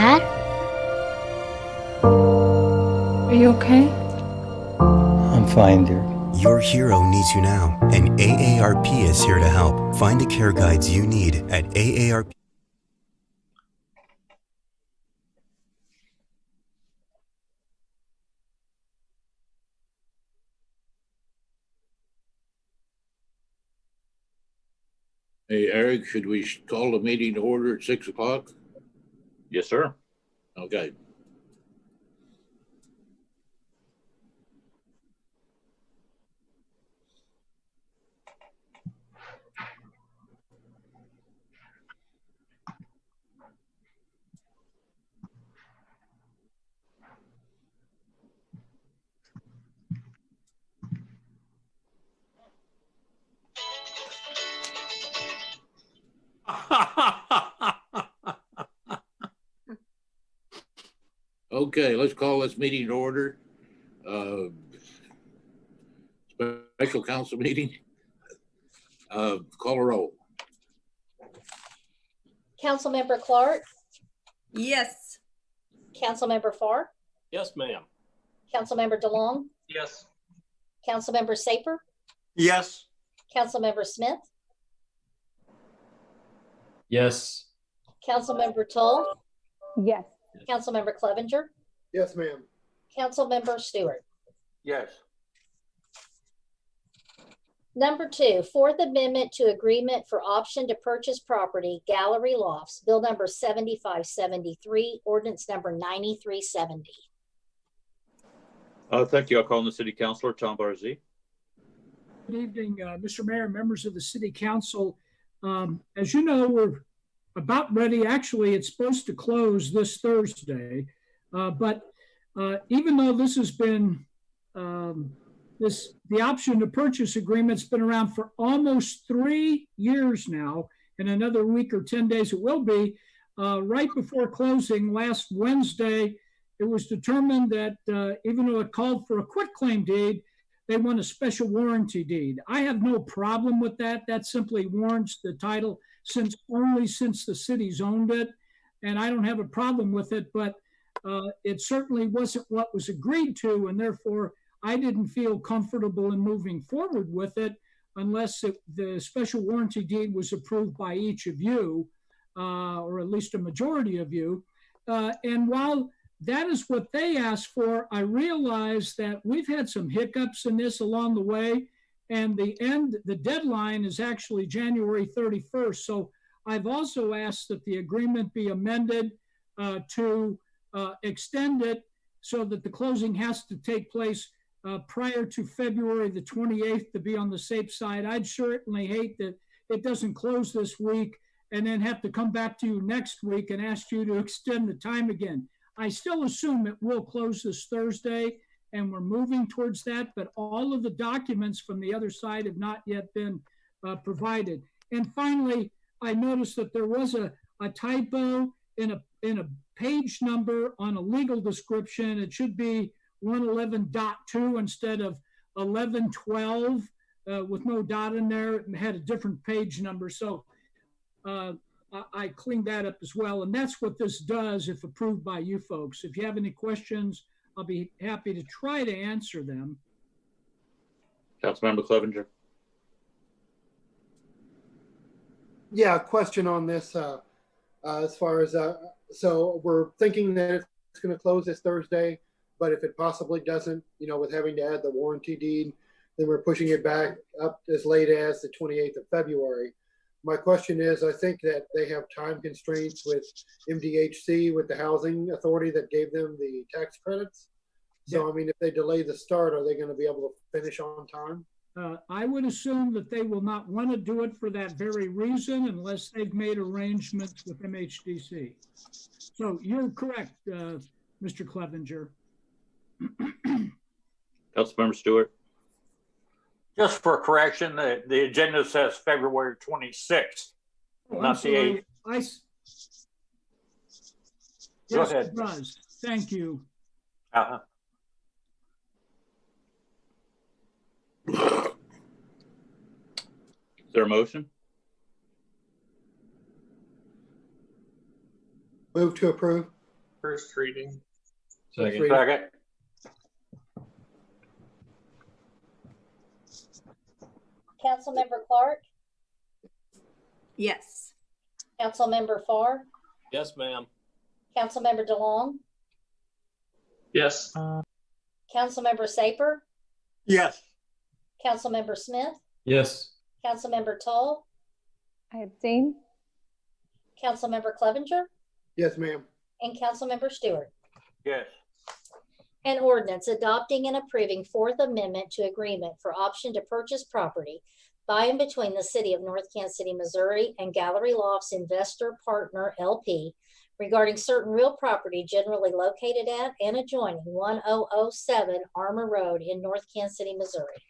Dad? Are you okay? I'm fine, dear. Your hero needs you now, and AARP is here to help. Find the care guides you need at AARP. Hey, Eric, should we call the meeting to order at 6 o'clock? Yes, sir. Okay. Okay, let's call this meeting to order. Special council meeting. Call a roll. Councilmember Clark, Yes. Councilmember Farr, Yes, ma'am. Councilmember DeLong, Yes. Councilmember Saper, Yes. Councilmember Smith, Yes. Councilmember Tull, Yes. Councilmember Clevenger, Yes, ma'am. Councilmember Stewart. Yes. Number 2, Fourth Amendment to Agreement for Option to Purchase Property, Gallery Lofts, Bill number 7573, Ordinance number 9370. Thank you. I'll call on the city councilor, Tom Barzee. Good evening, Mr. Mayor, members of the City Council. As you know, we're about ready. Actually, it's supposed to close this Thursday. But even though this has been, the option to purchase agreement's been around for almost 3 years now, in another week or 10 days it will be, right before closing last Wednesday, it was determined that even though it called for a quitclaim deed, they want a special warranty deed. I have no problem with that. That simply warrants the title only since the city's owned it, and I don't have a problem with it, but it certainly wasn't what was agreed to, and therefore I didn't feel comfortable in moving forward with it unless the special warranty deed was approved by each of you, or at least a majority of you. And while that is what they asked for, I realize that we've had some hiccups in this along the way, and the deadline is actually January 31st. So I've also asked that the agreement be amended to extend it so that the closing has to take place prior to February the 28th to be on the safe side. I'd certainly hate that it doesn't close this week and then have to come back to you next week and ask you to extend the time again. I still assume it will close this Thursday, and we're moving towards that, but all of the documents from the other side have not yet been provided. And finally, I noticed that there was a typo in a page number on a legal description. It should be 111.2 instead of 1112 with no dot in there. It had a different page number. So I cleaned that up as well. And that's what this does if approved by you folks. If you have any questions, I'll be happy to try to answer them. Councilmember Clevenger. Yeah, a question on this as far as, so we're thinking that it's going to close this Thursday, but if it possibly doesn't, with having to add the warranty deed, then we're pushing it back up as late as the 28th of February. My question is, I think that they have time constraints with MDHC, with the housing authority that gave them the tax credits. So, yeah. I mean, if they delay the start, are they going to be able to finish on time? I would assume that they will not want to do it for that very reason unless they've made arrangements with MHDC. So you're correct, Mr. Clevenger. Councilmember Stewart. Just for correction, the agenda says February 26th, not the 8th. Go Yes, ahead. it does. Thank you. Is there a motion? Move to approve. First reading. First reading. Second. Councilmember Clark, Yes. Councilmember Farr, Yes, ma'am. Councilmember DeLong, Yes. Councilmember Saper, Yes. Councilmember Smith, Yes. Councilmember Tull, I abstain. Councilmember Clevenger, Yes, ma'am. and Councilmember Stewart. Yes. An ordinance adopting and approving Fourth Amendment to agreement for option to purchase property by and between the city of North Kansas City, Missouri and Gallery Lofts Investor Partner LP regarding certain real property generally located at and adjoining 1007 Armour Road in North Kansas City, Missouri.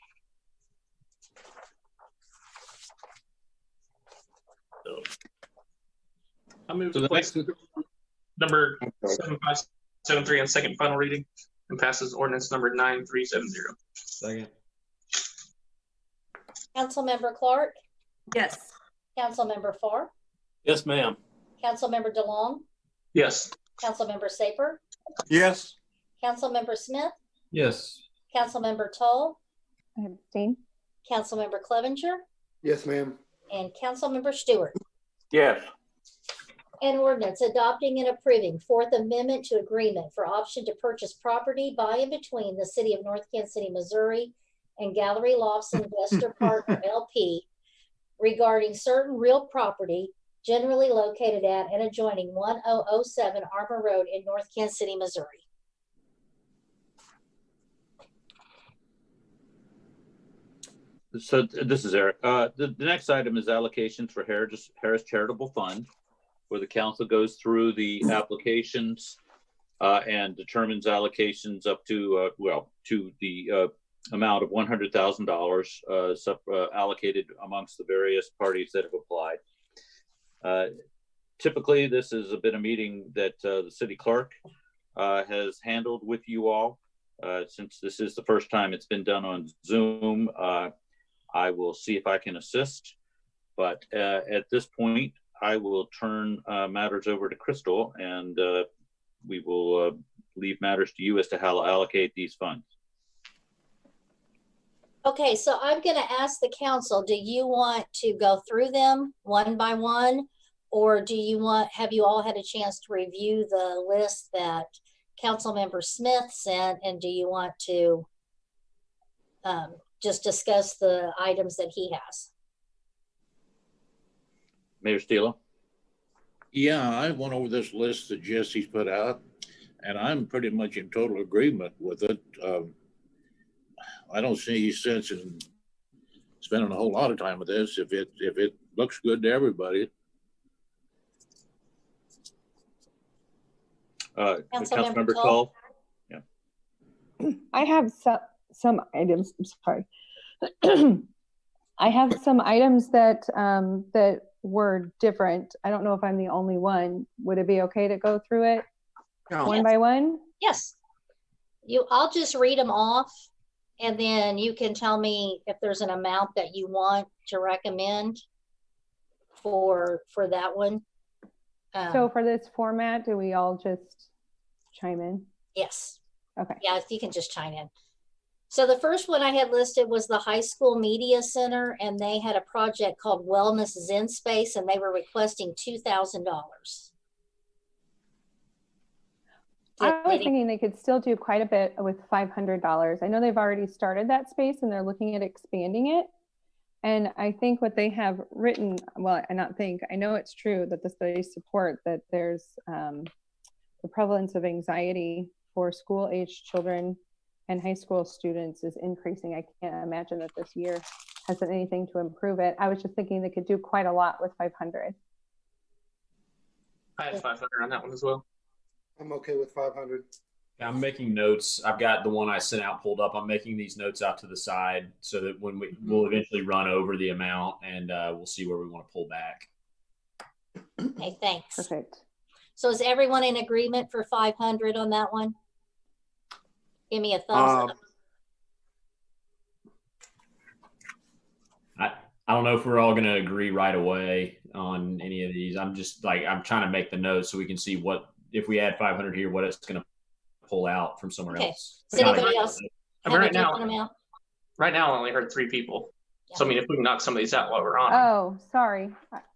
I move So to the place number 7573 on second final reading and passes ordinance number 9370. Second. Councilmember Clark, Yes. Councilmember Farr, Yes, ma'am. Councilmember DeLong, Yes. Councilmember Saper, Yes. Councilmember Smith, Yes. Councilmember Tull, I abstain. Councilmember Clevenger, Yes, ma'am. and Councilmember Stewart. Yes. An ordinance adopting and approving Fourth Amendment to agreement for option to purchase property by and between the city of North Kansas City, Missouri and Gallery Lofts Investor Partner LP regarding certain real property generally located at and adjoining 1007 Armour Road in North Kansas City, Missouri. So this is Eric. The next item is allocations for Harris Charitable Fund, where the council goes through the applications and determines allocations up to, to the amount of $100,000 allocated amongst the various parties that have applied. Typically, this has been a meeting that the city clerk has handled with you all. Since this is the first time it's been done on Zoom, I will see if I can assist. But at this point, I will turn matters over to Crystal, and we will leave matters to you as to how to allocate these funds. Okay, so I'm going to ask the council, do you want to go through them one by one? Or do you have you all had a chance to review the list that Councilmember Smith sent? And do you want to just discuss the items that he has? Mayor Steele? Yeah, I went over this list that Jesse's put out, and I'm pretty much in total agreement with it. I don't see any sense in spending a whole lot of time with this if it looks good to everybody. Councilmember Tull? Yeah. I have some items. I'm sorry. I have some items that that were different. I don't know if I'm the only one. Would it be okay to go through it one by one? Yes. I'll just read them off, and then you can tell me if there's an amount that you want to recommend for that one. So for this format, do we all just chime in? Yes. Okay. Yeah, you can just chime in. So the first one I had listed was the High School Media Center, and they had a project called Wellness Zen Space, and they were requesting $2,000. I was thinking they could still do quite a bit with $500. I know they've already started that space and they're looking at expanding it. And I think what they have written, well, I know it's true that the studies support that there's the prevalence of anxiety for school-aged children and high school students is increasing. I can't imagine that this year has done anything to improve it. I was just thinking they could do quite a lot with 500. I had 500 on that one as well. I'm okay with 500. I'm making notes. I've got the one I sent out pulled up. I'm making these notes out to the side so that when we'll eventually run over the amount, and we'll see where we want to pull back. Okay, thanks. Perfect. So is everyone in agreement for 500 on that one? Give me a thumbs up. I don't know if we're all going to agree right away on any of these. I'm just I'm trying to make the notes so we can see what if we add 500 here, what it's going to pull out from somewhere Okay. else. Does anybody else I mean, have a different amount? right now I only heard 3 people. So I mean, if we can knock some of these out while we're on. Oh, sorry.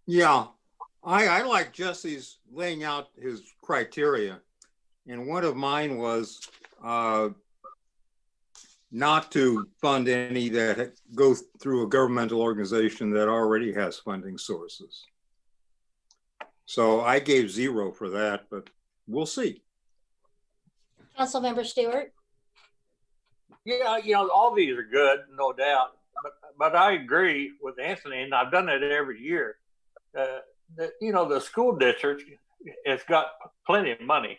Yeah, I like Jesse's laying out his criteria. And one of mine was not to fund any that go through a governmental organization that already has funding sources. So I gave 0 for that, but we'll see. Councilmember Stewart? Yeah, you know, all these are good, no doubt. But I agree with Anthony, and I've done it every year. You know, the school district has got plenty of money.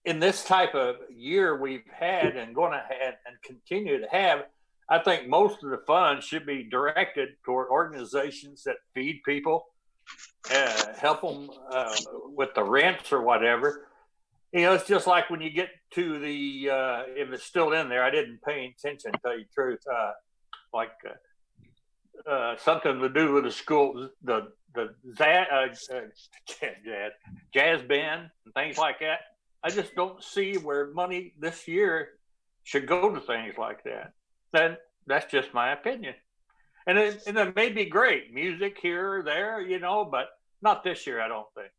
In this type of year we've had and going to have and continue to have, I think most of the funds should be directed toward organizations that feed people, help them with the rents or whatever. You know, it's just like when you get to the, if it's still in there, I didn't pay attention, to tell you the truth, something to do with the school, the jazz band and things like that. I just don't see where money this year should go to things like that. Then that's just my opinion. And it may be great, music here or there, you know, but not this year, I don't think.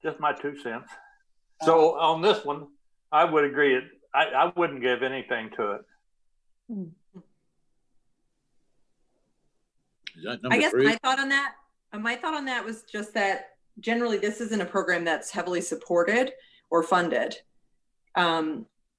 Just my 2 cents. So on this one, I would agree. I wouldn't give anything to it. Is that I guess 3? my thought on that was just that generally this isn't a program that's heavily supported or funded.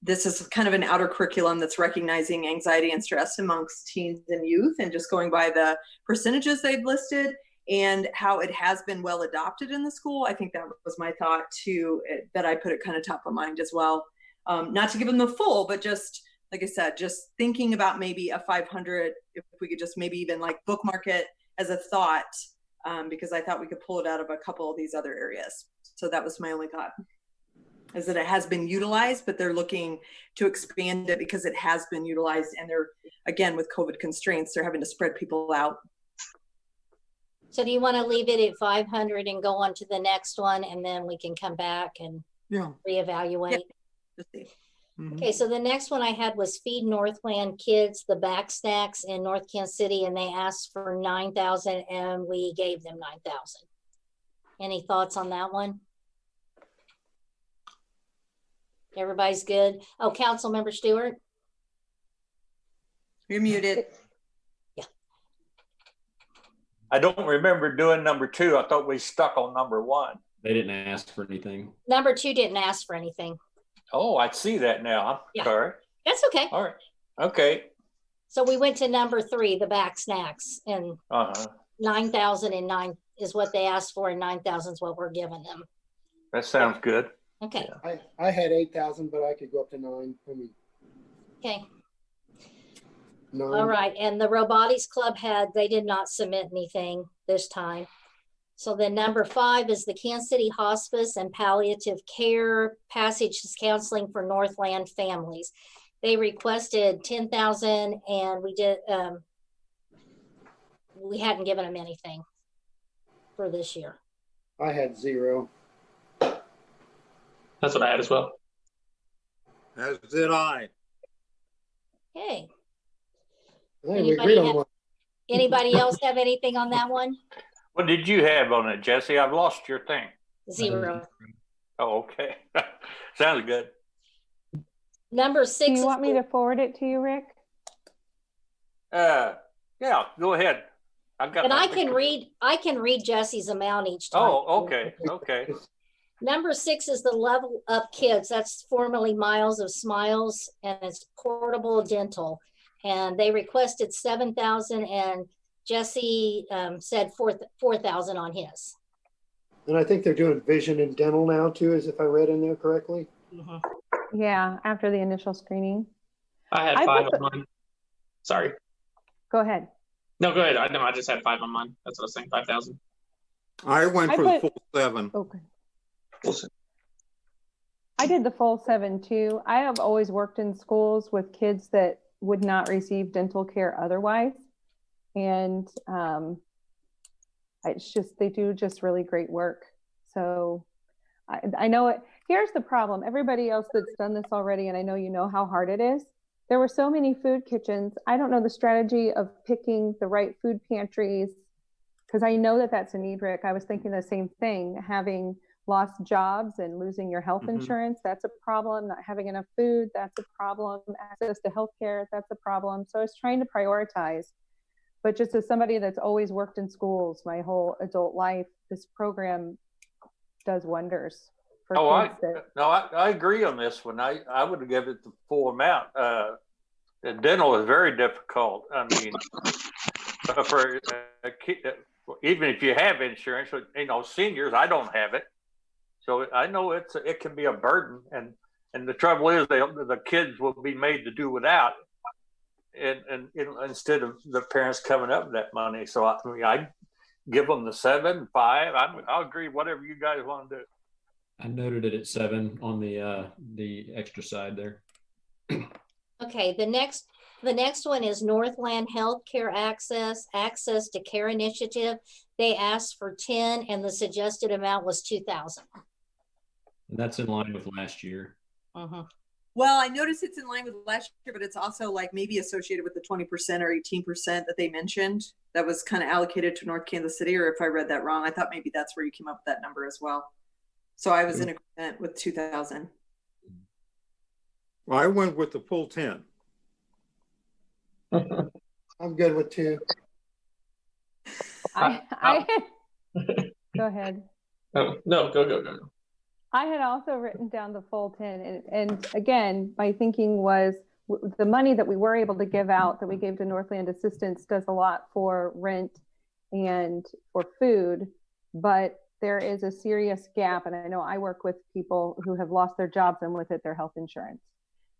This is kind of an outer curriculum that's recognizing anxiety and stress amongst teens and youth, and just going by the percentages they've listed and how it has been well adopted in the school. I think that was my thought too, that I put it kind of top of mind as well. Not to give them the full, but just, like I said, just thinking about maybe a 500, if we could just maybe even like bookmark it as a thought, because I thought we could pull it out of a couple of these other areas. So that was my only thought, is that it has been utilized, but they're looking to expand it because it has been utilized. And they're, again, with COVID constraints, they're having to spread people out. So do you want to leave it at 500 and go on to the next one, and then we can come back and reevaluate? Yeah. Okay, so the next one I had was Feed Northland Kids the back snacks in North Kansas City, and they asked for 9,000 and we gave them 9,000. Any thoughts on that one? Everybody's good? Oh, Councilmember Stewart? You're muted. I don't remember doing number 2. I thought we stuck on number 1. They didn't ask for anything. Number 2 didn't ask for anything. Oh, I see that now. I'm sorry. That's okay. All right. Okay. So we went to number 3, the back snacks, and 9,009 is what they asked for, and 9,000 is what we're giving them. That sounds good. Okay. I had 8,000, but I could go up to 9. I mean, okay. 9. All right. And the Robotics Club they did not submit anything this time. So then number 5 is the Kansas City Hospice and Palliative Care Passages Counseling for Northland Families. They requested 10,000, and we hadn't given them anything for this year. I had 0. That's what I had as well. As did I. Okay. Anybody else have anything on that one? What did you have on it, Jesse? I've lost your thing. 0. Oh, okay. Sounds good. Number 6. Do you want me to forward it to you, Rick? Yeah, go ahead. And I can read Jesse's amount each time. Oh, okay. Okay. Number 6 is the Level Up Kids. That's formerly Miles of Smiles, and it's portable dental. And they requested 7,000, and Jesse said 4,000 on his. And I think they're doing vision and dental now too, as if I read in there correctly. Yeah, after the initial screening. I had 5 on mine. Sorry. Go ahead. No, go ahead. I just had 5 on mine. That's what I was saying, 5,000. I went for the full 7. Okay. We'll see. I did the full 7 too. I have always worked in schools with kids that would not receive dental care otherwise. And It's just, they do just really great work. So I know it. Here's the problem. Everybody else that's done this already, and I know you know how hard it is. There were so many food kitchens. I don't know the strategy of picking the right food pantries, because I know that that's a need, Rick. I was thinking the same thing. Having lost jobs and losing your health insurance, that's a problem. Not having enough food, that's a problem. Access to healthcare, that's a problem. So I was trying to prioritize. But just as somebody that's always worked in schools my whole adult life, this program does wonders for kids. I agree on this one. I would give it the full amount. The dental is very difficult. I mean, for a kid, even if you have insurance, you know, seniors, I don't have it, so I know it can be a burden. And the trouble is, the kids will be made to do without, and instead of the parents coming up with that money. So I give them the 7, 5. I'll agree whatever you guys want to do. I noted it at 7 on the extra side there. Okay, the next one is Northland Healthcare Access to Care Initiative. They asked for 10 and the suggested amount was 2,000. And that's in line with last year. Well, I noticed it's in line with last year, but it's also like maybe associated with the 20% or 18% that they mentioned that was kind of allocated to North Kansas City, or if I read that wrong, I thought maybe that's where you came up with that number as well. So I was in agreement with 2,000. Well, I went with the full 10. I'm good with 2. Go ahead. Oh, no, go. I had also written down the full 10. And again, my thinking was the money that we were able to give out, that we gave to Northland Assistance, does a lot for rent and for food, but there is a serious gap. And I know I work with people who have lost their jobs and with it, their health insurance.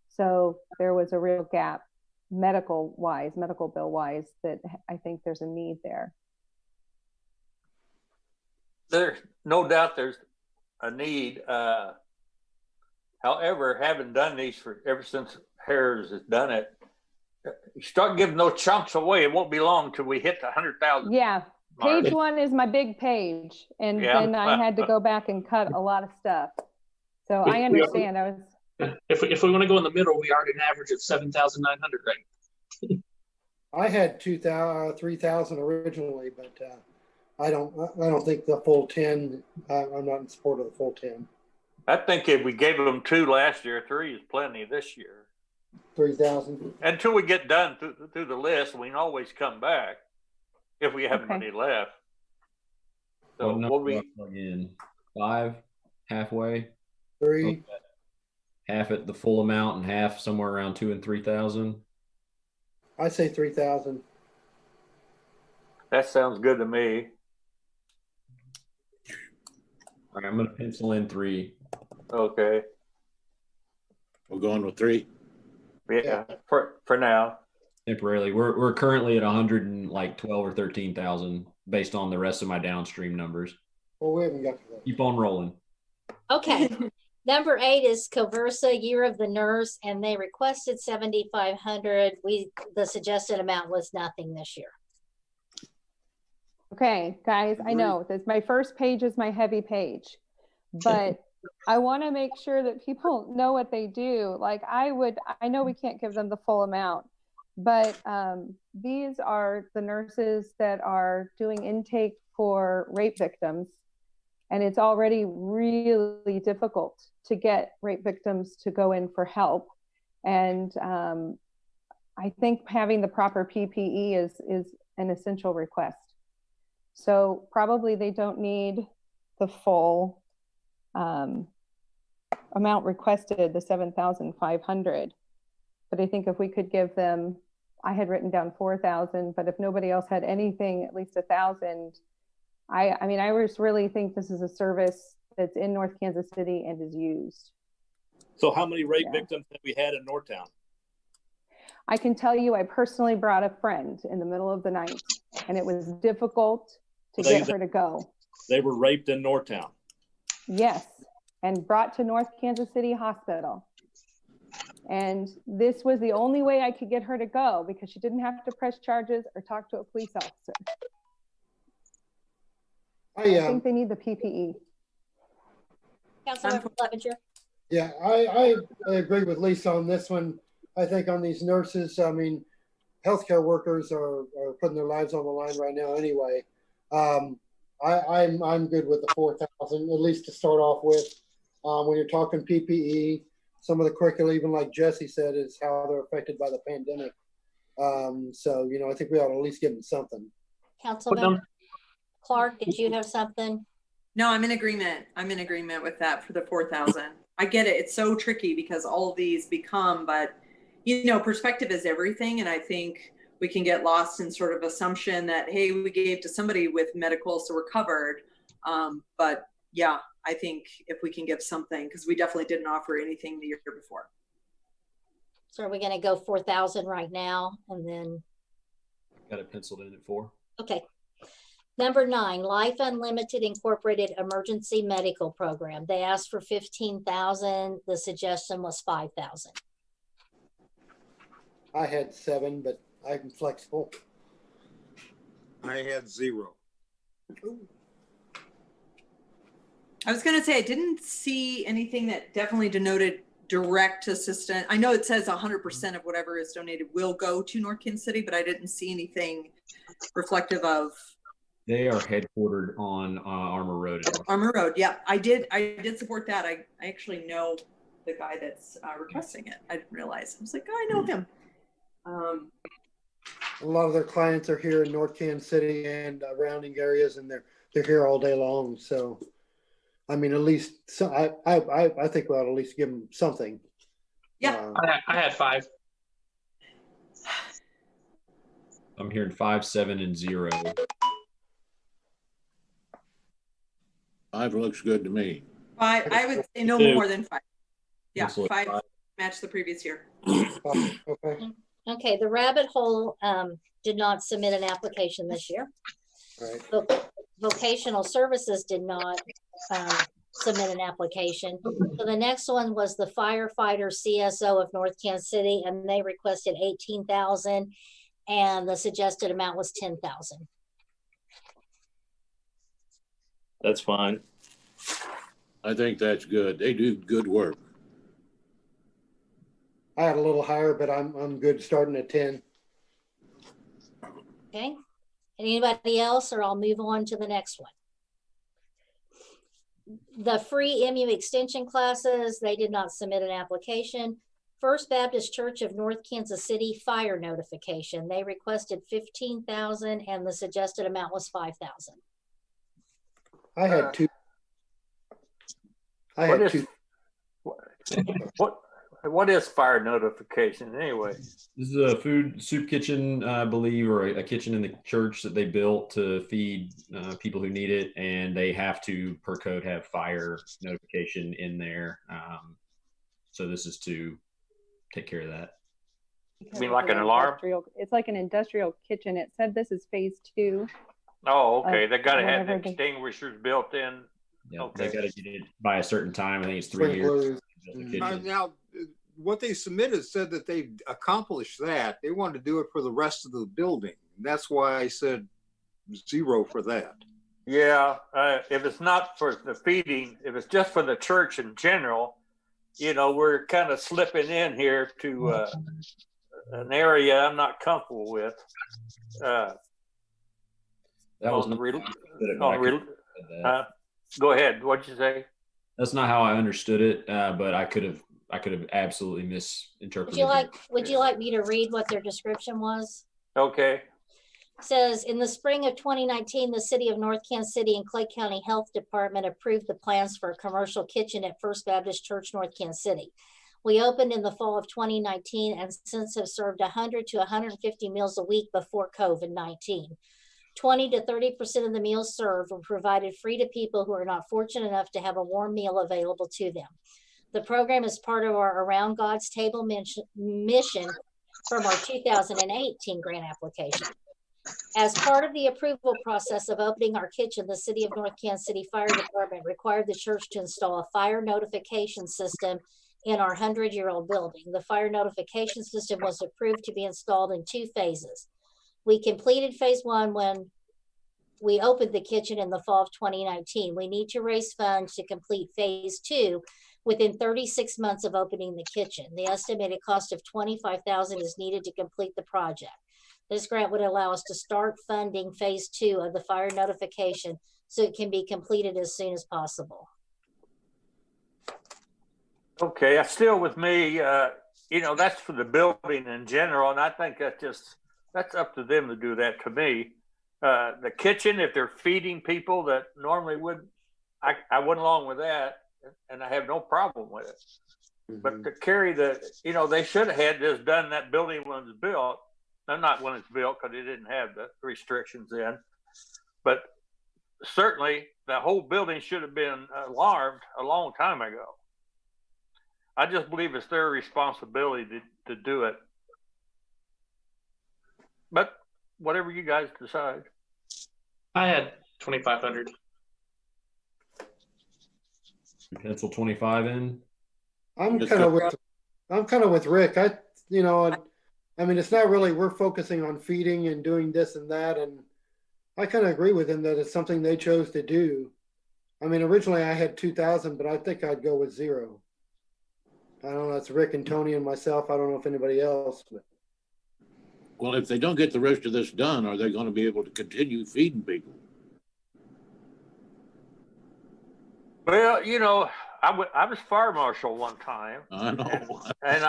So there was a real gap medical bill wise, that I think there's a need there. There's no doubt there's a need. However, having done these ever since Harris has done it, you start giving those chunks away, it won't be long till we hit the 100,000. Yeah. Page 1 is my big page. And then I had to go back and cut a lot of stuff. So I understand. If we want to go in the middle, we are at an average of 7,900, right? I had 3,000 originally, but I don't think the full 10. I'm not in support of the full 10. I think if we gave them 2 last year, 3 is plenty this year. 3,000. Until we get done through the list, we can always come back if we have money left. So we'll be in 5, halfway. 3. Half at the full amount and half somewhere around 2,000 and 3,000. I say 3,000. That sounds good to me. All right, I'm going to pencil in 3. Okay. We're going with 3. Yeah, for now. Temporarily, we're currently at 112 or 13,000 based on the rest of my downstream numbers. Well, we haven't got to that. Keep on rolling. Okay. Number 8 is Conversa Year of the Nurse, and they requested 7,500. The suggested amount was nothing this year. Okay, guys, I know this. My first page is my heavy page, but I want to make sure that people know what they do. Like I know we can't give them the full amount, but these are the nurses that are doing intake for rape victims. And it's already really difficult to get rape victims to go in for help. And I think having the proper PPE is an essential request. So probably they don't need the full amount requested, the 7,500. But I think if we could give them, I had written down 4,000, but if nobody else had anything, at least 1,000. I mean, I just really think this is a service that's in North Kansas City and is used. So how many rape victims have we had in Northtown? I can tell you, I personally brought a friend in the middle of the night, and it was difficult to get her to go. They were raped in Northtown? Yes, and brought to North Kansas City Hospital. And this was the only way I could get her to go because she didn't have to press charges or talk to a police officer. I think they need the PPE. Councilmember Clevenger. Yeah, I agree with Lisa on this one. I think on these nurses, I mean, healthcare workers are putting their lives on the line right now anyway. I'm good with the 4,000, at least to start off with. When you're talking PPE, some of the curricula, even like Jesse said, is how they're affected by the pandemic. So, you know, I think we ought to at least give them something. Councilmember Clark, did you have something? No, I'm in agreement. I'm in agreement with that for the 4,000. I get it. It's so tricky because all of these become, but you know, perspective is everything. And I think we can get lost in sort of assumption that, hey, we gave to somebody with medical, so we're covered. But yeah, I think if we can give something, because we definitely didn't offer anything the year before. So are we going to go 4,000 right now and then? Got it penciled in at 4. Okay. Number 9, Life Unlimited Incorporated Emergency Medical Program. They asked for 15,000. The suggestion was 5,000. I had 7, but I'm flexible. I had 0. I was going to say, I didn't see anything that definitely denoted direct assistance. I know it says 100% of whatever is donated will go to North Kansas City, but I didn't see anything reflective of. They are headquartered on Armour Road. Armour Road, yeah. I did support that. I actually know the guy that's requesting it. I didn't realize. I was like, oh, I know him. A lot of their clients are here in North Kansas City and surrounding areas, and they're here all day long. So, I mean, at least so I think we ought to at least give them something. Yeah, I had 5. I'm hearing 5, 7, and 0. 5 looks good to me. 5. I would say no more than 5. Yeah, 5 match the previous year. Okay. Okay, the Rabbit Hole did not submit an application this year. Right. Vocational Services did not submit an application. So the next one was the Firefighter CSO of North Kansas City, and they requested 18,000, and the suggested amount was 10,000. That's fine. I think that's good. They do good work. I had a little higher, but I'm good starting at 10. Okay. Anybody else, or I'll move on to the next one. The free MU extension classes, they did not submit an application. First Baptist Church of North Kansas City fire notification. They requested 15,000, and the suggested amount was 5,000. I had 2. I had 2. What is fire notification anyway? This is a food soup kitchen, I believe, or a kitchen in the church that they built to feed people who need it, and they have to, per code, have fire notification in there. So this is to take care of that. You mean like an alarm? It's like an industrial kitchen. It said this is phase 2. Oh, okay. They got to have the extinguishers built in. Yeah, okay. They got to get it by a certain time. I think it's 3 years. Now, what they submitted said that they accomplished that. They wanted to do it for the rest of the building. That's why I said 0 for that. Yeah, if it's not for the feeding, if it's just for the church in general, you know, we're kind of slipping in here to an area I'm not comfortable with. That was go ahead. What'd you say? That's not how I understood it, but I could have absolutely misinterpreted. Would you like me to read what their description was? Okay. It says, in the spring of 2019, the city of North Kansas City and Clay County Health Department approved the plans for a commercial kitchen at First Baptist Church, North Kansas City. We opened in the fall of 2019 and since have served 100 to 150 meals a week before COVID-19. 20 to 30% of the meals served were provided free to people who are not fortunate enough to have a warm meal available to them. The program is part of our Around God's Table mission from our 2018 grant application. As part of the approval process of opening our kitchen, the City of North Kansas City Fire Department required the church to install a fire notification system in our 100-year-old building. The fire notification system was approved to be installed in 2 phases. We completed phase 1 when we opened the kitchen in the fall of 2019. We need to raise funds to complete phase 2 within 36 months of opening the kitchen. The estimated cost of $25,000 is needed to complete the project. This grant would allow us to start funding phase 2 of the fire notification so it can be completed as soon as possible. Okay, still with me, you know, that's for the building in general, and I think that's up to them to do that. To me, the kitchen, if they're feeding people that normally would, I went along with that, and I have no problem with it. Mm-hmm. But to carry you know, they should have had this done that building when it was built. No, not when it's built, because it didn't have the restrictions in. But certainly, the whole building should have been alarmed a long time ago. I just believe it's their responsibility to do it. But whatever you guys decide. I had 2,500. Pencil 25 in. I'm kind of with Rick. You know, I mean, it's not really, we're focusing on feeding and doing this and that. And I kind of agree with him that it's something they chose to do. I mean, originally I had 2,000, but I think I'd go with 0. I don't know. It's Rick and Tony and myself. I don't know if anybody else. But. Well, if they don't get the rest of this done, are they going to be able to continue feeding people? Well, you know, I was fire marshal one time. I know. And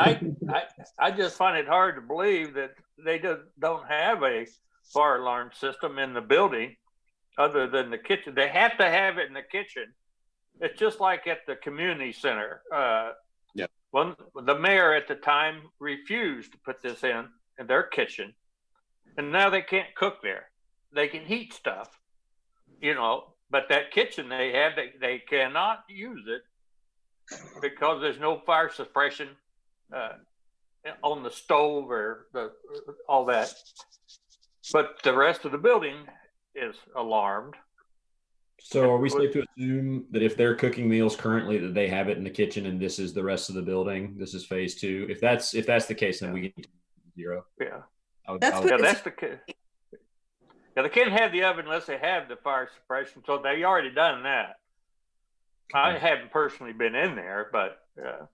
I just find it hard to believe that they don't have a fire alarm system in the building other than the kitchen. They have to have it in the kitchen. It's just like at the community center. Yeah. Well, the mayor at the time refused to put this in their kitchen, and now they can't cook there. They can heat stuff, you know, but that kitchen they have, they cannot use it because there's no fire suppression on the stove or all that. But the rest of the building is alarmed. So are we safe to assume that if they're cooking meals currently, that they have it in the kitchen and this is the rest of the building? This is phase 2. If that's the case, then we get 0. Yeah. That's the case. Yeah, they can't have the oven unless they have the fire suppression. So they already done that. I haven't personally been in there, but well,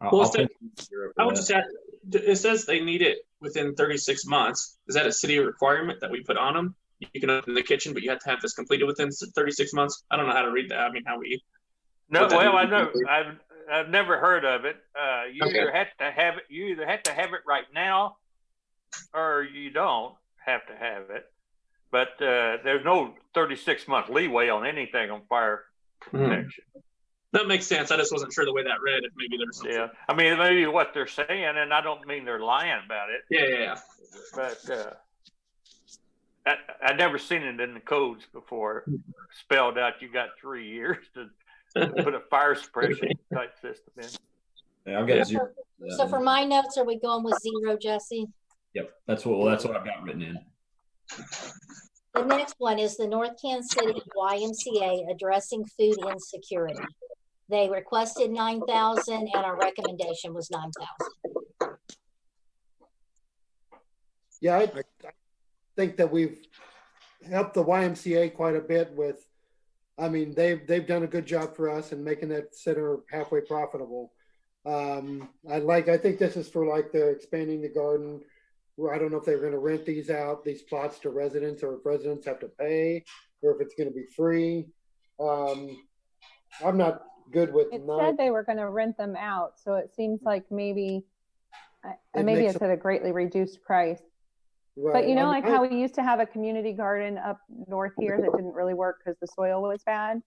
I would just add, it says they need it within 36 months. Is that a city requirement that we put on them? You can open the kitchen, but you have to have this completed within 36 months. I don't know how to read that. I mean, how we. No, well, I know. I've never heard of it. You either have to have it. You either have to have it right now, or you don't have to have it. But there's no 36-month leeway on anything on fire protection. That makes sense. I just wasn't sure the way that read. If maybe there's something. Yeah, I mean, maybe what they're saying, and I don't mean they're lying about it. Yeah. But I've never seen it in the codes before. Spelled out, you got 3 years to put a fire suppression type system in. Yeah, I've got 0. So for my notes, are we going with 0, Jesse? Yep, that's what I've got written in. The next one is the North Kansas City YMCA addressing food insecurity. They requested 9,000 and our recommendation was 9,000. Yeah, I think that we've helped the YMCA quite a bit with, I mean, they've done a good job for us in making that center halfway profitable. I think this is for like the expanding the garden. I don't know if they're going to rent these plots to residents, or if residents have to pay, or if it's going to be free. I'm not good with. It said they were going to rent them out, so it seems like maybe it's at a greatly reduced price. Right. But you know, like how we used to have a community garden up north here that didn't really work because the soil was bad.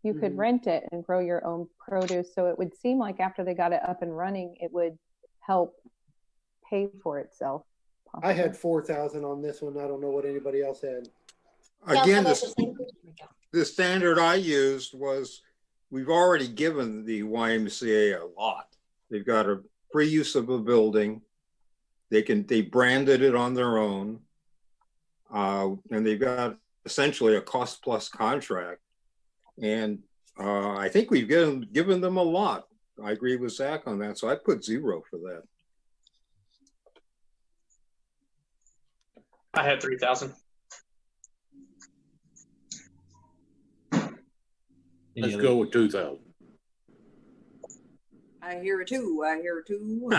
You could rent it and grow your own produce. So it would seem like after they got it up and running, it would help pay for itself. Possibly. I had 4,000 on this one. I don't know what anybody else had. Again, the standard I used was, we've already given the YMCA a lot. They've got a free use of a building. They branded it on their own. And they've got essentially a cost plus contract. And I think we've given them a lot. I agree with Zach on that. So I put 0 for that. I had 3,000. Let's go with 2,000. I hear it too. I hear it too.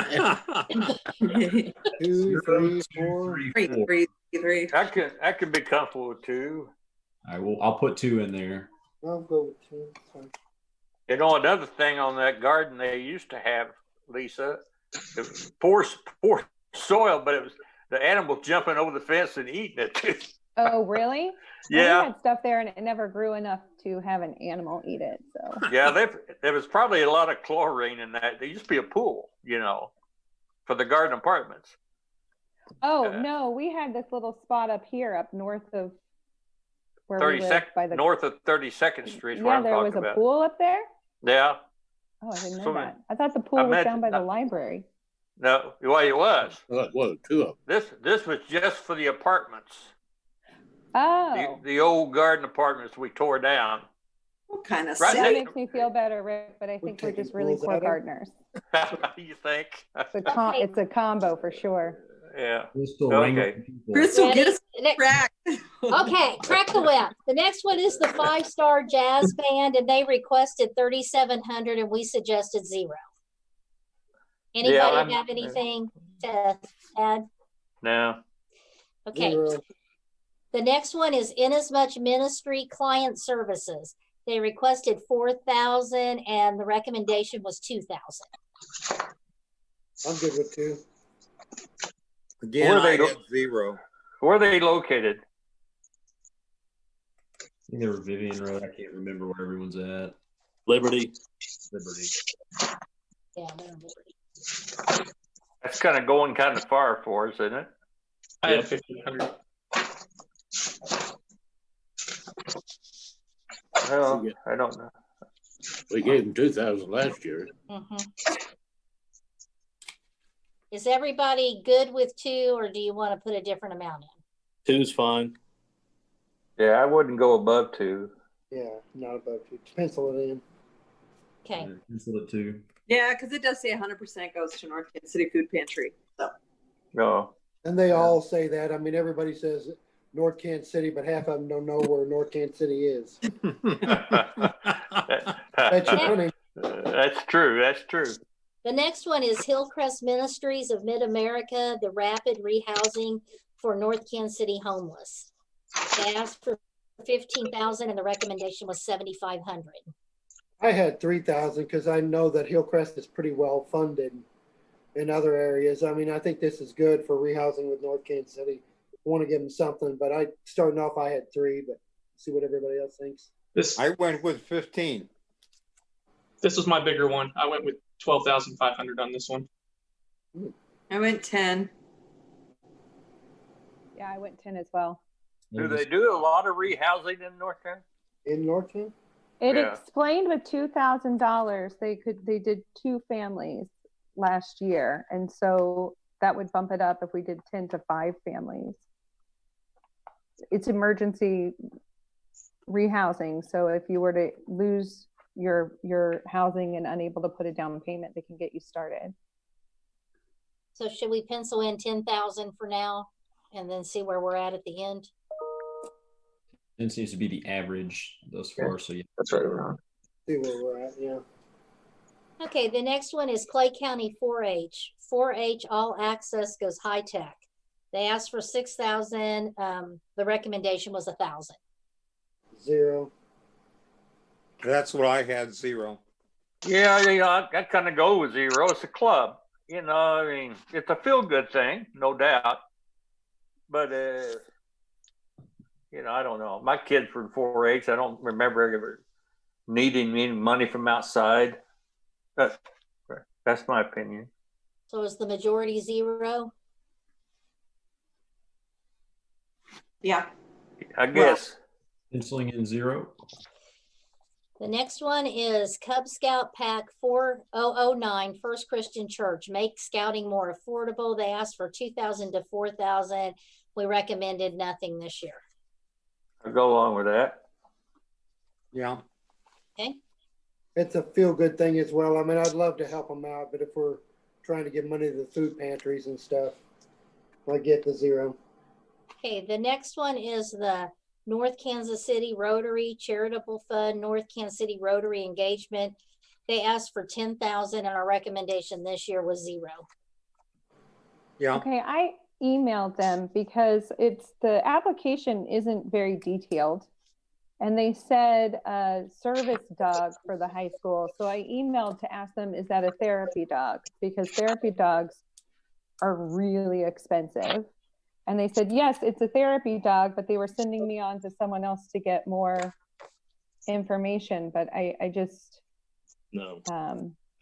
2, 3, 4. Three. I can be comfortable with 2. I'll put 2 in there. I'll go with 2. Fine. You know, another thing on that garden they used to have, Lisa, it was poor soil, but it was the animals jumping over the fence and eating it. Oh, really? Yeah. We had stuff there and it never grew enough to have an animal eat it. So Yeah, there was probably a lot of chlorine in that. There used to be a pool, you know, for the garden apartments. Oh, no, we had this little spot up here, up north of where we live by the north of 32nd Street. Yeah, there was a pool up there. Yeah. Oh, I didn't know that. I thought the pool was down by the library. No, well, it was. Well, 2 of them. This was just for the apartments. Oh. The old garden apartments we tore down. What kind of That makes me feel better, Rick, but I think we're just really poor gardeners. You think? It's a combo for sure. Yeah. Okay. Crystal, get us crack. Okay, crack the whip. The next one is the 5-star jazz band, and they requested 3,700, and we suggested 0. Anybody have anything to add? No. Okay. 0. The next one is Inasmuch Ministry Client Services. They requested 4,000, and the recommendation was 2,000. I'm good with 2. Again, I had 0. Where are they located? I think they were Vivian Road. I can't remember where everyone's at. Liberty. Yeah, they're in Liberty. That's kind of going kind of far for us, isn't it? I had 1,500. Well, I don't know. We gave them 2,000 last year. Is everybody good with 2, or do you want to put a different amount in? 2's fine. Yeah, I wouldn't go above 2. Yeah, not above 2. Pencil it in. Okay. Pencil it 2. Yeah, because it does say 100% goes to North Kansas City Food Pantry. So. No. And they all say that. I mean, everybody says North Kansas City, but half of them don't know where North Kansas City is. That's funny. That's true. That's true. The next one is Hillcrest Ministries of Mid-America, the rapid rehousing for North Kansas City homeless. They asked for 15,000, and the recommendation was 7,500. I had 3,000 because I know that Hillcrest is pretty well funded in other areas. I mean, I think this is good for rehousing with North Kansas City. I want to give them something, but starting off, I had 3, but see what everybody else thinks. I went with 15. This was my bigger one. I went with 12,500 on this one. I went 10. Yeah, I went 10 as well. Do they do a lot of rehousing in Northland? In Northland? It explained with $2,000 they did 2 families last year, and so that would bump it up if we did 10 to 5 families. It's emergency rehousing, so if you were to lose your housing and unable to put a down payment, they can get you started. So should we pencil in 10,000 for now and then see where we're at the end? It seems to be the average thus far. So yeah, that's right around. See where we're at, yeah. Okay, the next one is Clay County 4-H. 4-H All Access goes high tech. They asked for 6,000. The recommendation was 1,000. 0. That's what I had, 0. Yeah, I kind of go with 0. It's a club. You know, I mean, it's a feel-good thing, no doubt. But, you know, I don't know. My kids were in 4-H. I don't remember ever needing any money from outside. That's my opinion. So is the majority 0? Yeah. I guess. Penciling in 0. The next one is Cub Scout Pack 4009, First Christian Church. Make scouting more affordable. They asked for 2,000 to 4,000. We recommended nothing this year. I'll go along with that. Yeah. Okay. It's a feel-good thing as well. I mean, I'd love to help them out, but if we're trying to give money to the food pantries and stuff, I get the 0. Okay, the next one is the North Kansas City Rotary Charitable Fund, North Kansas City Rotary Engagement. They asked for 10,000 and our recommendation this year was 0. Yeah. Okay, I emailed them because the application isn't very detailed. And they said service dog for the high school. So I emailed to ask them, is that a therapy dog? Because therapy dogs are really expensive. And they said, yes, it's a therapy dog, but they were sending me on to someone else to get more information. But I just, No.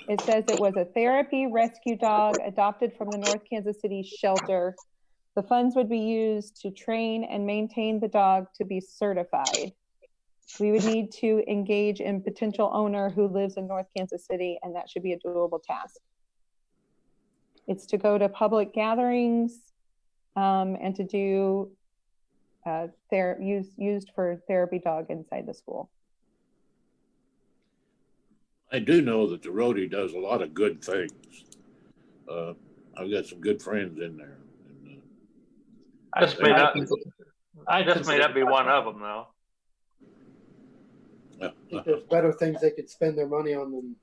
It says it was a therapy rescue dog adopted from the North Kansas City shelter. The funds would be used to train and maintain the dog to be certified. We would need to engage in potential owner who lives in North Kansas City, and that should be a doable task. It's to go to public gatherings and to do used for therapy dog inside the school. I do know that the Rotary does a lot of good things. I've got some good friends in there. I just may not be one of them though. Yeah. I think there's better things they could spend their money on than,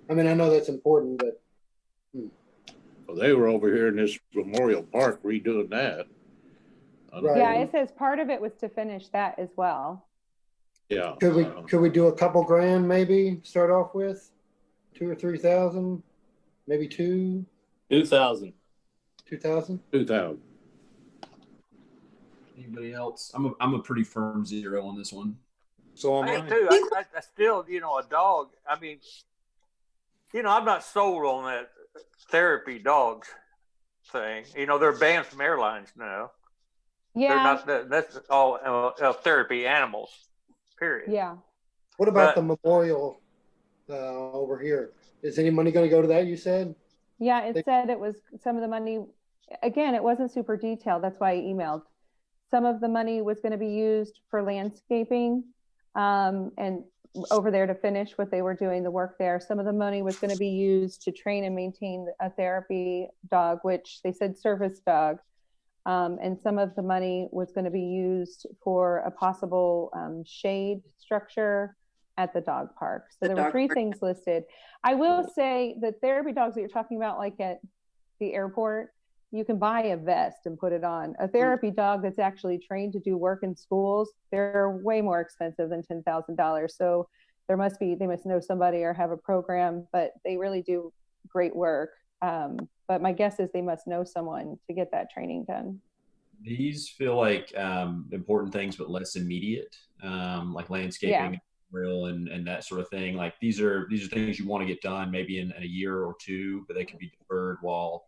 I mean, I know that's important, but. Well, they were over here in this Memorial Park redoing that. Right. Yeah, it says part of it was to finish that as well. Yeah. Could we do a couple grand maybe start off with? 2,000 or 3,000, maybe 2,000. 2,000. 2,000. Anybody else? I'm a pretty firm 0 on this one. So am Me I. too. I still, a dog. I mean, I'm not sold on that therapy dogs thing. They're banned from airlines now. Yeah. They're not. That's all therapy animals. Period. Yeah. What about the memorial over here? Is any money going to go to that, you said? Yeah, it said it was some of the money. Again, it wasn't super detailed. That's why I emailed. Some of the money was going to be used for landscaping and over there to finish what they were doing, the work there. Some of the money was going to be used to train and maintain a therapy dog, which they said service dog. And some of the money was going to be used for a possible shade structure at the dog park. So there were 3 things listed. I will say that therapy dogs that you're talking about, like at the airport, you can buy a vest and put it on. A therapy dog that's actually trained to do work in schools, they're way more expensive than $10,000. So they must know somebody or have a program, but they really do great work. But my guess is they must know someone to get that training done. These feel like important things, but less immediate, like landscaping, and that sort of thing. Like these are things you want to get done maybe in a year or 2, but they can be deferred while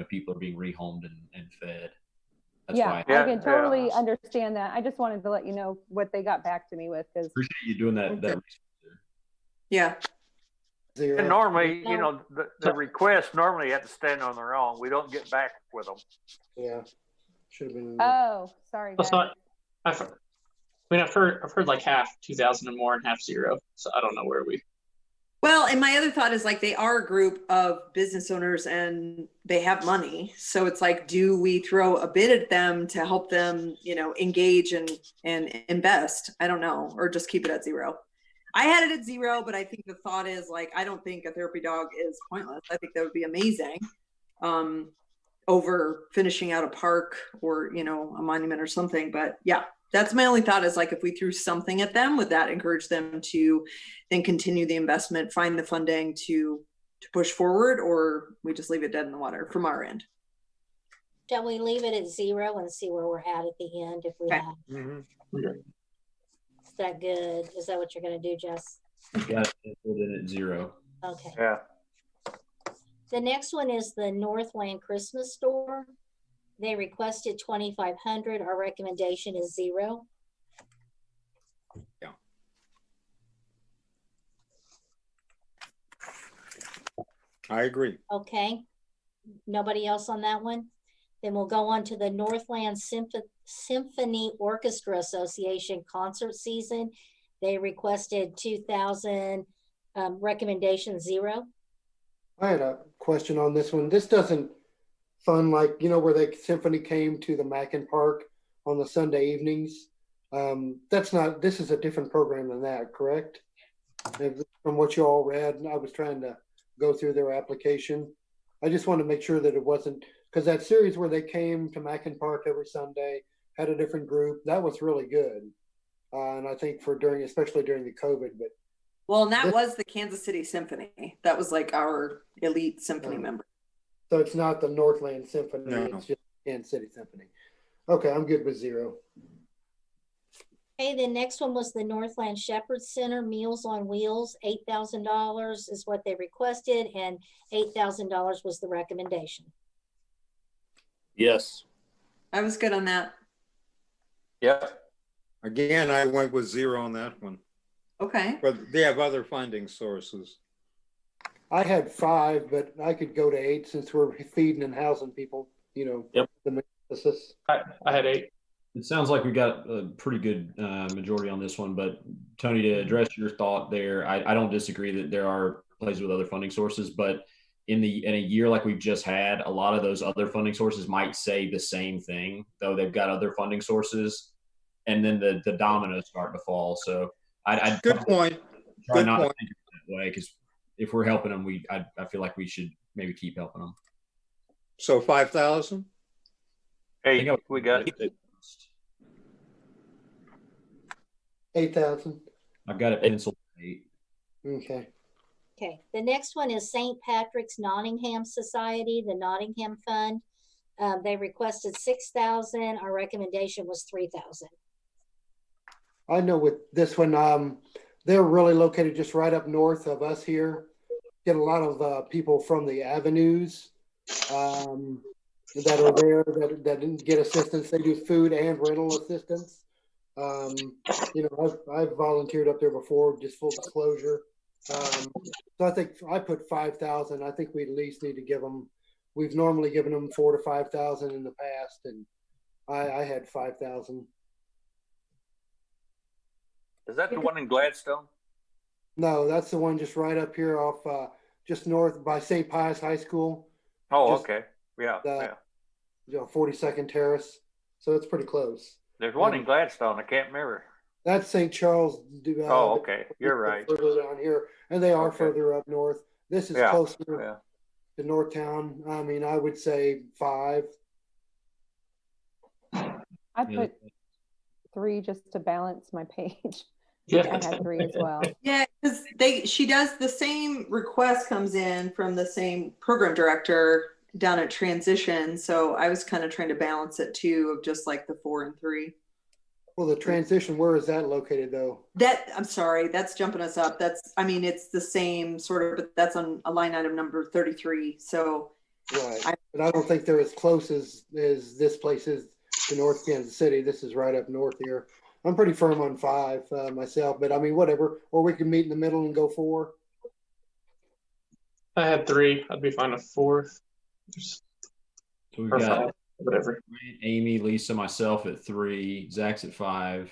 people are being rehomed and fed. That's why I can totally understand that. I just wanted to let you know what they got back to me with. Because appreciate you doing that. Yeah. And normally, the requests normally have to stand on their own. We don't get back with them. Yeah. Should have been. Oh, sorry. Guys. I've heard like half 2,000 and more and half 0. So I don't know where we. Well, and my other thought is like they are a group of business owners and they have money. So it's like, do we throw a bid at them to help them, engage and invest? I don't know, or just keep it at 0. I had it at 0, but I think the thought is like, I don't think a therapy dog is pointless. I think that would be amazing over finishing out a park or, a monument or something. But yeah, that's my only thought is like, if we threw something at them, would that encourage them to then continue the investment, find the funding to push forward, or we just leave it dead in the water from our end? Shall we leave it at 0 and see where we're at the end if we have? Mm-hmm. Is that good? Is that what you're going to do, Jess? Yeah, put it at 0. Okay. Yeah. The next one is the Northland Christmas store. They requested 2,500. Our recommendation is 0. Yeah. I agree. Okay. Nobody else on that one? Then we'll go on to the Northland Symphony Orchestra Association concert season. They requested 2,000, recommendation 0. I had a question on this one. This doesn't fund like, where the symphony came to the Mackin Park on the Sunday evenings. This is a different program than that, correct? From what you all read, I was trying to go through their application. I just wanted to make sure that it wasn't, because that series where they came to Mackin Park every Sunday, had a different group, that was really good. And I think especially during the COVID, but. Well, and that was the Kansas City Symphony. That was like our elite symphony member. So it's not the Northland Symphony, No. It's just Kansas City Symphony. Okay, I'm good with 0. Okay, the next one was the Northland Shepherd Center, Meals on Wheels, $8,000 is what they requested, and $8,000 was the recommendation. Yes. I was good on that. Yeah. Again, I went with 0 on that one. Okay. But they have other funding sources. I had 5, but I could go to 8 since we're feeding and housing people, Yep. The emphasis. I had 8. It sounds like we got a pretty good majority on this one, but Tony, to address your thought there, I don't disagree that there are places with other funding sources, but in a year like we've just had, a lot of those other funding sources might say the same thing, though they've got other funding sources, and then the dominoes start to fall. So I Good point. Try Good not point. to think of it that way, because if we're helping them, I feel like we should maybe keep helping them. So 5,000? Hey, we got it. 8,000. I've got it penciled 8. Okay. Okay, the next one is St. Patrick's Nottingham Society, the Nottingham Fund. They requested 6,000. Our recommendation was 3,000. I know with this one, they're really located just right up north of us here. Get a lot of people from the avenues that are there that didn't get assistance. They do food and rental assistance. I've volunteered up there before, just full disclosure. So I think I put 5,000. I think we at least need to give them. We've normally given them 4,000 to 5,000 in the past, and I had 5,000. Is that the one in Gladstone? No, that's the one just right up here off, just north by St. Pius High School. Oh, Just okay. Yeah, yeah. 42nd Terrace. So it's pretty close. There's one in Gladstone. I can't remember. That's St. Charles. Oh, okay. You're right. Further down here, and they are Okay. further up north. This is Yeah, closer yeah. to Northtown. I mean, I would say 5. I put 3 just to balance my page. Yeah. I had 3 as well. Yeah, because she does the same request comes in from the same program director down at Transition. So I was kind of trying to balance it too, of just like the 4 and 3. Well, the Transition, where is that located though? I'm sorry, that's jumping us up. It's the same sort of, but that's on a line item number 33. So Right. But I don't think they're as close as this place is to North Kansas City. This is right up north here. I'm pretty firm on 5 myself, but I mean, whatever. Or we can meet in the middle and go 4. I had 3. I'd be fine with 4. So we've Or got 5, whatever. Amy, Lisa, myself at 3, Zach's at 5.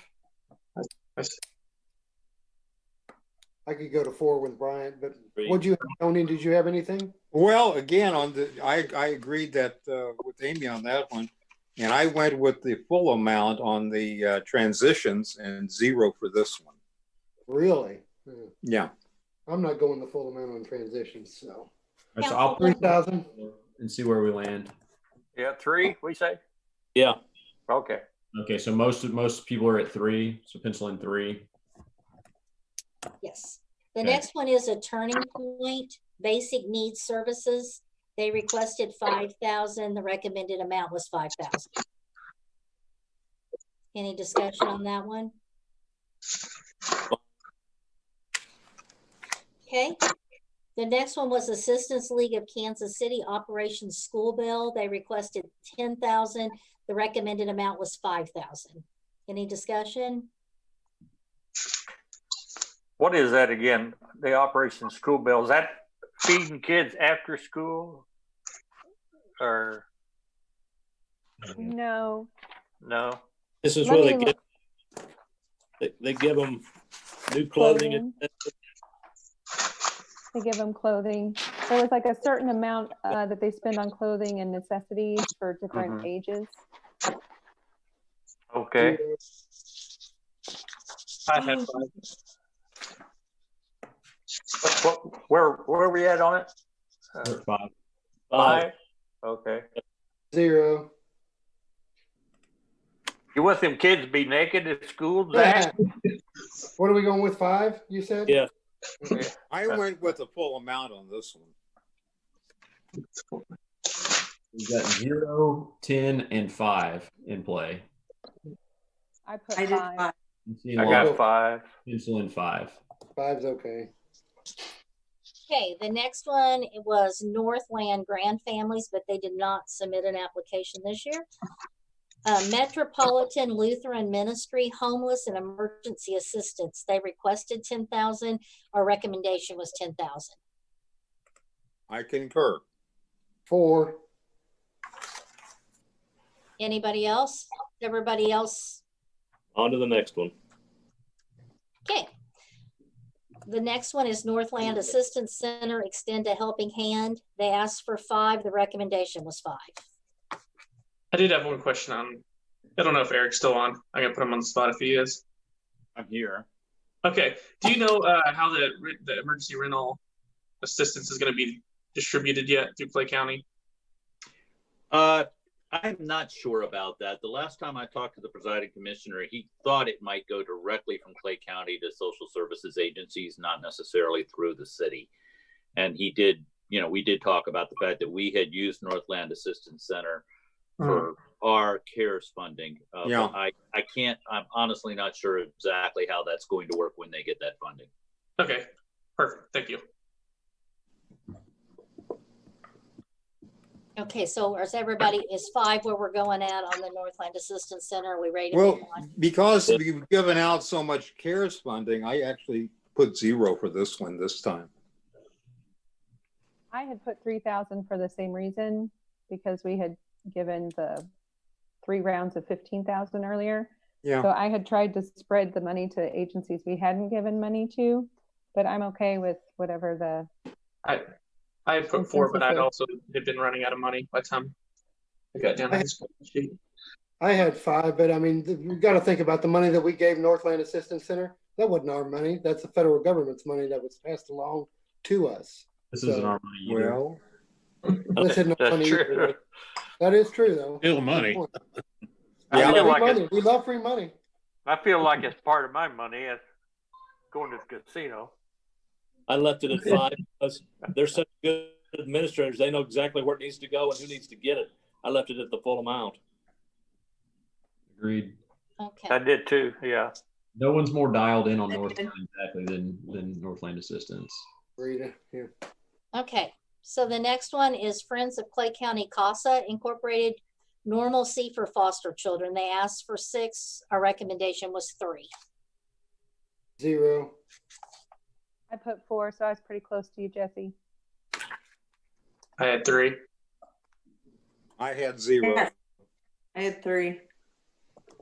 I could go to 4 with Bryant, but what'd you have, Tony? Did you have anything? Well, again, I agreed that with Amy on that one, and I went with the full amount on the transitions and 0 for this one. Really? Yeah. I'm not going the full amount on transitions, so. All right, so I'll put 3,000 and see where we land. Yeah, 3, we say? Yeah. Okay. Okay, so most people are at 3, so pencil in 3. Yes. The Okay. next one is a Turning Point Basic Needs Services. They requested 5,000. The recommended amount was 5,000. Any discussion on that one? Okay. The next one was Assistance League of Kansas City Operation School Bell. They requested 10,000. The recommended amount was 5,000. Any discussion? What is that again? The Operation School Bell, is that feeding kids after school? Or No. no? This is Let where me they give them new clothing. Clothing. They give them clothing. There was like a certain amount that they spend on clothing and necessities for different ages. Okay. I have 5. Where are we at on it? We're at 5. 5. Okay. 0. You want them kids to be naked at school, Zach? What are we going with? 5? You said? Yeah. I went with the full amount on this one. We've got 0, 10, and 5 in play. I put I did 5. 5. I got 5. Pencil in 5. 5's okay. Okay, the next one, it was Northland Grand Families, but they did not submit an application this year. Metropolitan Lutheran Ministry, Homeless and Emergency Assistance. They requested 10,000. Our recommendation was 10,000. I concur. 4. Anybody else? Everybody else? On to the next one. Okay. The next one is Northland Assistance Center, Extend a Helping Hand. They asked for 5. The recommendation was 5. I did have one question on. I don't know if Eric's still on. I'm gonna put him on the spot if he is. I'm here. Okay. Do you know how the emergency rental assistance is going to be distributed yet through Clay County? I'm not sure about that. The last time I talked to the presiding commissioner, he thought it might go directly from Clay County to social services agencies, not necessarily through the city. And he did, we did talk about the fact that we had used Northland Assistance Center for our CARES funding. Yeah. But I'm honestly not sure exactly how that's going to work when they get that funding. Okay, perfect. Thank you. Okay, so is 5 where we're going at on the Northland Assistance Center? Are we ready to Well, move on? because we've given out so much CARES funding, I actually put 0 for this one this time. I had put 3,000 for the same reason, because we had given the 3 rounds of 15,000 earlier. Yeah. So I had tried to spread the money to agencies we hadn't given money to, but I'm okay with whatever the. I had put 4, but I'd also had been running out of money by the time I got down to this sheet. I had 5, but I mean, we've got to think about the money that we gave Northland Assistance Center. That wasn't our money. That's the federal government's money that was passed along to us. This isn't our money either. Well, this isn't our money either. That is true, though. Still money. I feel like money. We love free money. I feel like it's part of my money as going to the casino. I left it at 5 because they're such good administrators. They know exactly where it needs to go and who needs to get it. I left it at the full amount. Agreed. Okay. I did too. Yeah. No one's more dialed in on Northland exactly than Northland Assistance. Rita, yeah. Okay, so the next one is Friends of Clay County CASA Incorporated, Normalcy for Foster Children. They asked for 6. Our recommendation was 3. 0. I put 4, so I was pretty close to you, Jesse. I had 3. I had 0. I had 3.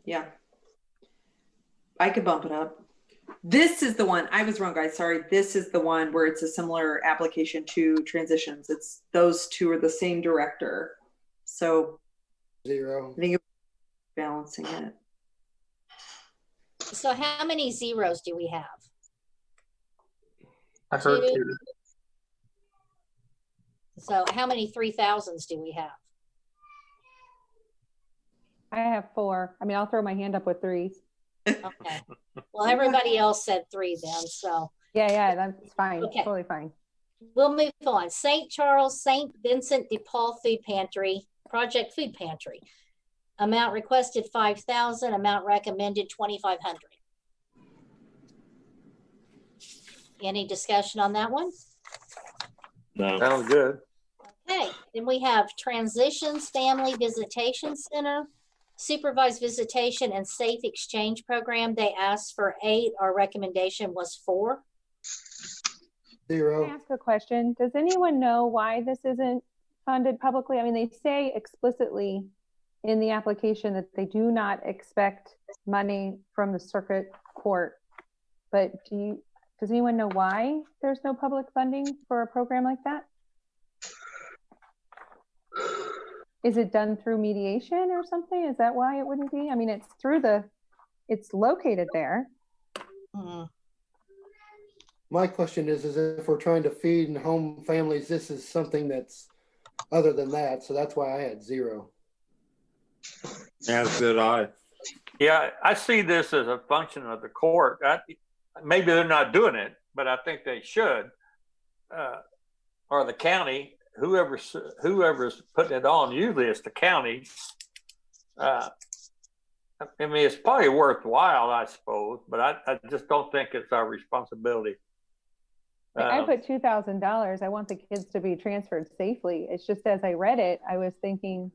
Yeah. I could bump it up. This is the one. I was wrong, guys. Sorry. This is the one where it's a similar application to transitions. It's those 2 are the same director. So 0. I think it's balancing it. So how many zeros do we have? I heard 2. 2. So how many 3,000s do we have? I have 4. I mean, I'll throw my hand up with 3s. Okay. Well, everybody else said 3 then, so. Yeah, that's fine. Okay. Totally fine. We'll move on. St. Charles, St. Vincent de Paul Food Pantry, Project Food Pantry. Amount requested 5,000, amount recommended 2,500. Any discussion on that one? No. Sounds good. Okay, then we have Transitions Family Visitation Center, Supervised Visitation and Safe Exchange Program. They asked for 8. Our recommendation was 4. 0. Can I ask a question? Does anyone know why this isn't funded publicly? I mean, they say explicitly in the application that they do not expect money from the circuit court, but does anyone know why there's no public funding for a program like that? Is it done through mediation or something? Is that why it wouldn't be? I mean, it's located there. My question is if we're trying to feed and home families, this is something that's other than that. So that's why I had 0. As did I. Yeah, I see this as a function of the court. Maybe they're not doing it, but I think they should. Or the county, whoever's putting it on, usually it's the county. I mean, it's probably worthwhile, I suppose, but I just don't think it's our responsibility. I put $2,000. I want the kids to be transferred safely. It's just as I read it, I was thinking,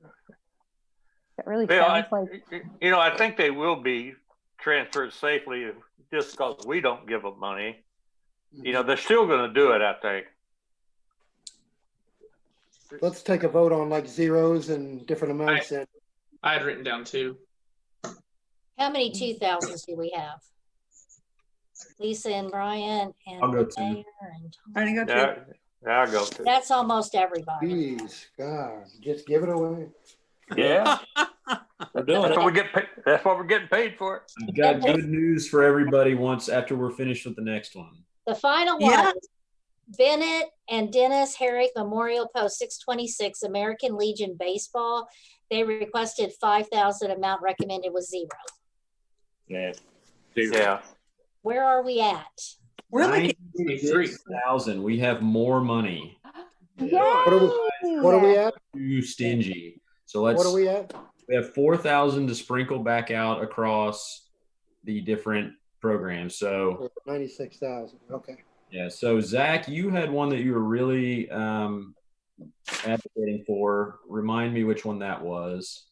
it really sounds like. You know, I think they will be transferred safely just because we don't give them money. You know, they're still going to do it, I think. Let's take a vote on like zeros and different amounts. I had written down 2. How many 2000s do we have? Lisa and Brian and I'll go the mayor and I'm gonna go Yeah, 2. I'll go to. that's almost everybody. Jeez, God, just give it away. Yeah, We're doing that's it. what we get. That's what we're getting paid for. I've got good news for everybody after we're finished with the next one. The final one is Bennett and Dennis Herrick Memorial Post 626 American Legion Baseball. They requested 5,000. Amount recommended was 0. Yeah. Yeah. Where are we at? We're like 96,000. We have more money. What are we at? Too stingy. So let's. What are we at? We have 4,000 to sprinkle back out across the different programs. So 96,000. Okay. yeah. So Zach, you had one that you were really advocating for. Remind me which one that was.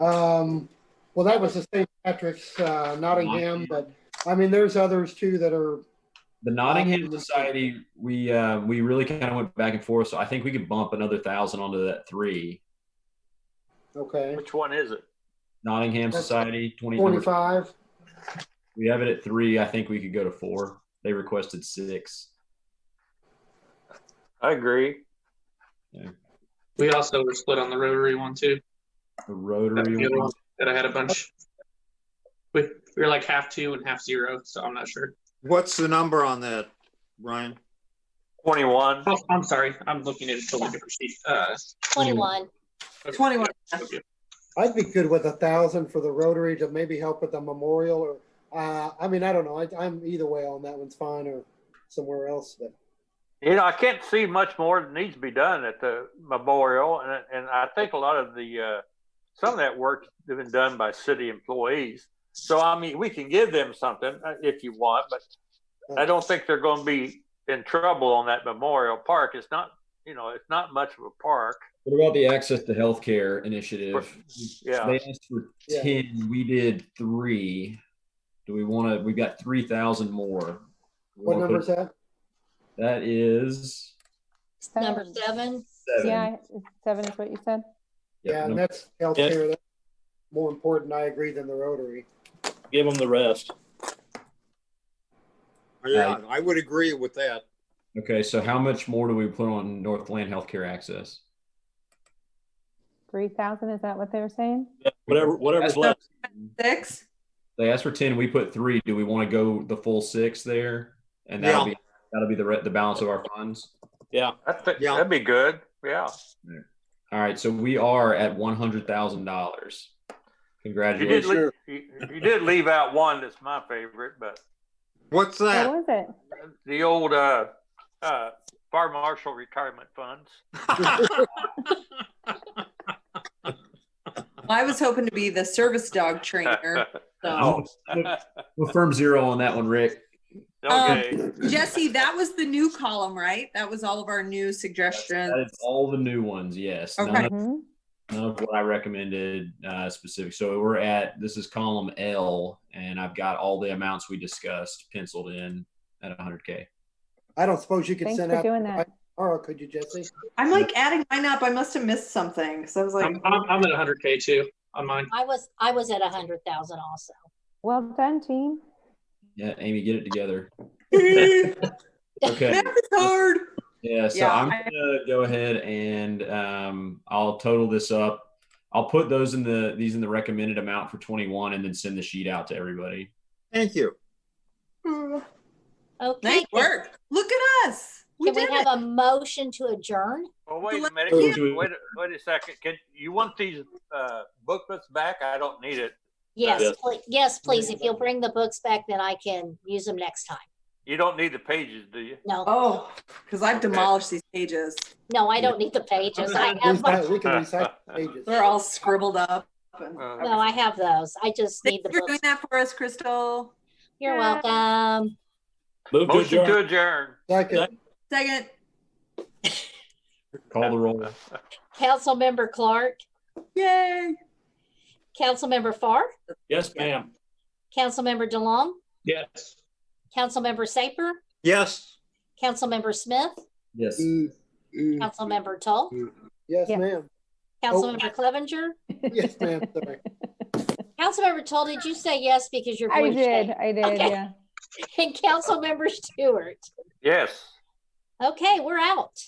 Well, that was the St. Patrick's Nottingham, but I mean, there's others too that are. The Nottingham Society, we really kind of went back and forth. So I think we could bump another 1,000 onto that 3. Okay. Which one is it? Nottingham That's Society, 25. We have it at 3. I think we could go to 4. They requested 6. I agree. Yeah. We also were split on the Rotary one too. The Rotary The other one. one that I had a bunch. We were like half 2 and half 0, so I'm not sure. What's the number on that, Brian? 21. Oh, I'm sorry. I'm looking at a totally different sheet. 21. 21. I'd be good with 1,000 for the Rotary to maybe help with the memorial, or I mean, I don't know. I'm either way on that one's fine, or somewhere else. But You know, I can't see much more that needs to be done at the memorial, and I think a lot of the some of that work has been done by city employees. So I mean, we can give them something if you want, but I don't think they're going to be in trouble on that memorial park. It's not, you know, it's not much of a park. What about the Access to Healthcare initiative? Yeah. They asked for 10. We did 3. Do we want to? We've got 3,000 more. what number is that? That is Number 7. 7. Yeah, 7 is what you said. Yeah, and that's healthcare. That's more important, I agree, than the Rotary. Give them the rest. Yeah, I would agree with that. Okay, so how much more do we put on Northland Healthcare Access? 3,000. Is that what they were saying? Yeah, whatever's left. 6. They asked for 10. We put 3. Do we want to go the full 6 there? And that'll be the balance of our funds. Yeah, that'd be good. Yeah. All right, so we are at $100,000. Congratulations. You did leave out one that's my favorite, but what's that? What was it? The old fire marshal retirement funds. I was hoping to be the service dog trainer. So. We'll firm 0 on that one, Rick. Okay. Jesse, that was the new column, right? That was all of our new suggestions. That is all the new ones, yes. Okay. None of what I recommended specific. So we're at, this is column L, and I've got all the amounts we discussed penciled in at 100K. I don't suppose you could Thanks send for out doing that. tomorrow, could you, Jesse? I'm like adding mine up. I must have missed something. So I was like, I'm at 100K too on mine. I was at 100,000 also. Well done, team. Yeah, Amy, get it together. Okay. Math is hard. Yeah, so Yeah, I'm gonna go ahead and I'll total this up. I'll put these in the recommended amount for 21, and then send the sheet out to everybody. Thank you. Okay. Nice work. Look at us. Can we have a motion to adjourn? Oh, wait a minute. Wait a second. Can you want these booklets back? I don't need it. Yes, yes, please. If you'll bring the books back, then I can use them next time. You don't need the pages, do you? No. Oh, because I've demolished these pages. No, I don't need the pages. I have We can recycle pages. They're all scribbled up. no, I have those. I just need the Thanks for books. doing that for us, Crystal. You're welcome. Motion to adjourn. Second. Call the roll. Councilmember Clark. Yay. Councilmember Farr. Yes, ma'am. Councilmember DeLong. Yes. Councilmember Saper. Yes. Councilmember Smith. Yes. Councilmember Tull. Yes, ma'am. Councilmember Clevenger. Yes, ma'am. Sorry. Councilmember Tull, did you say yes because your I voice did, changed? Okay. yeah. And Councilmember Stewart. Yes. Okay, we're out.